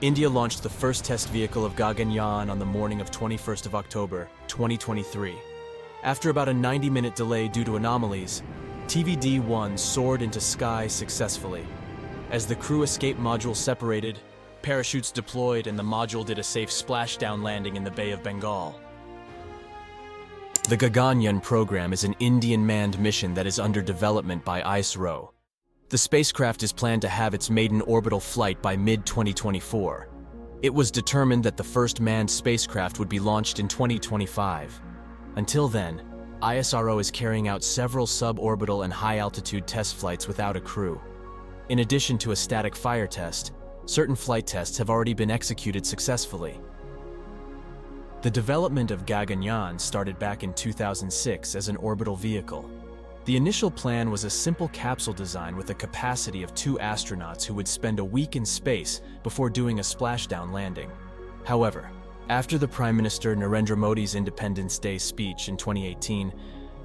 India launched the first test vehicle of Gaganyaan on the morning of 21st of October, 2023. After about a 90-minute delay due to anomalies, TVD-1 soared into sky successfully. As the crew escape module separated, parachutes deployed and the module did a safe splashdown landing in the Bay of Bengal. The Gaganyaan Program is an Indian manned mission that is under development by ISRO. The spacecraft is planned to have its maiden orbital flight by mid-2024. It was determined that the first manned spacecraft would be launched in 2025. Until then, ISRO is carrying out several suborbital and high-altitude test flights without a crew. In addition to a static fire test, certain flight tests have already been executed successfully. The development of Gaganyaan started back in 2006 as an orbital vehicle. The initial plan was a simple capsule design with a capacity of 2 astronauts who would spend a week in space before doing a splashdown landing. However, after the Prime Minister Narendra Modi's Independence Day speech in 2018,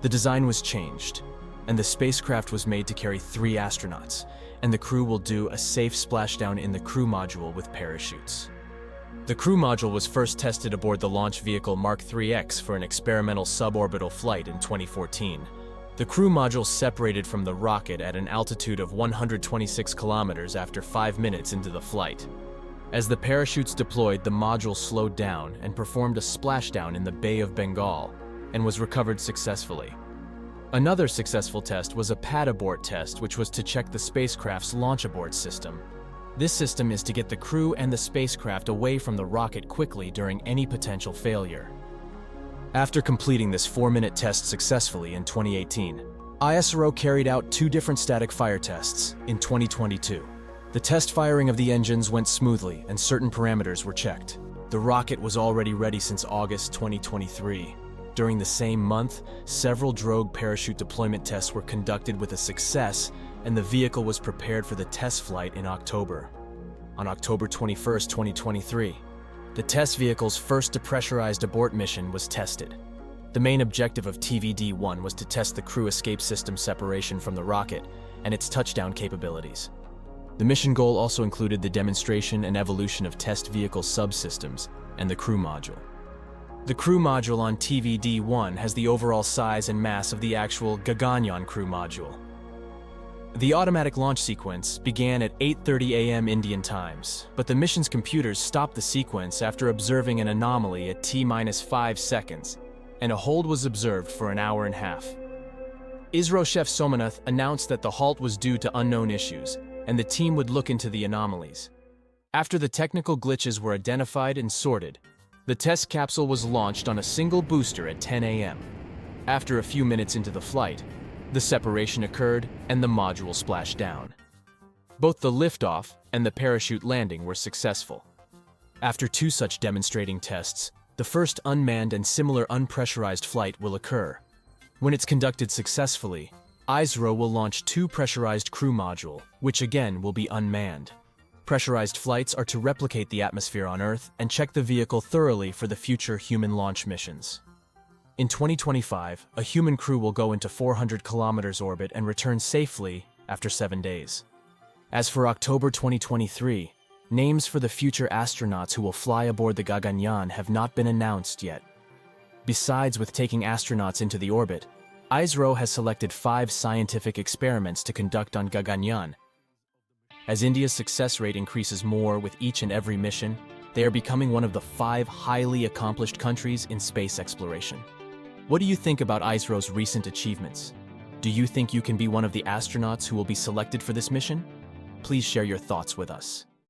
the design was changed, and the spacecraft was made to carry 3 astronauts, and the crew will do a safe splashdown in the crew module with parachutes. The crew module was first tested aboard the launch vehicle Mark IIIX for an experimental suborbital flight in 2014. The crew module separated from the rocket at an altitude of 126 kilometers after 5 minutes into the flight. As the parachutes deployed, the module slowed down and performed a splashdown in the Bay of Bengal and was recovered successfully. Another successful test was a pad abort test, which was to check the spacecraft's launch abort system. This system is to get the crew and the spacecraft away from the rocket quickly during any potential failure. After completing this 4-minute test successfully in 2018, ISRO carried out 2 different static fire tests in 2022. The test firing of the engines went smoothly and certain parameters were checked. The rocket was already ready since August 2023. During the same month, several drogue parachute deployment tests were conducted with a success, and the vehicle was prepared for the test flight in October. On October 21, 2023, the test vehicle's first depressurized abort mission was tested. The main objective of TVD-1 was to test the crew escape system separation from the rocket and its touchdown capabilities. The mission goal also included the demonstration and evolution of test vehicle subsystems and the crew module. The crew module on TVD-1 has the overall size and mass of the actual Gaganyaan crew module. The automatic launch sequence began at 8:30 a.m. Indian times, but the mission's computers stopped the sequence after observing an anomaly at T-5 seconds, and a hold was observed for an hour and a half. ISRO chef Somanath announced that the halt was due to unknown issues, and the team would look into the anomalies. After the technical glitches were identified and sorted, the test capsule was launched on a single booster at 10 a.m. After a few minutes into the flight, the separation occurred and the module splashed down. Both the liftoff and the parachute landing were successful. After 2 such demonstrating tests, the first unmanned and similar unpressurized flight will occur. When it's conducted successfully, ISRO will launch 2 pressurized crew module, which again will be unmanned. Pressurized flights are to replicate the atmosphere on Earth and check the vehicle thoroughly for the future human launch missions. In 2025, a human crew will go into 400 kilometers orbit and return safely after 7 days. As for October 2023, names for the future astronauts who will fly aboard the Gaganyaan have not been announced yet. Besides with taking astronauts into the orbit, ISRO has selected 5 scientific experiments to conduct on Gaganyaan. As India's success rate increases more with each and every mission, they are becoming one of the 5 highly accomplished countries in space exploration. What do you think about ISRO's recent achievements? Do you think you can be one of the astronauts who will be selected for this mission? Please share your thoughts with us.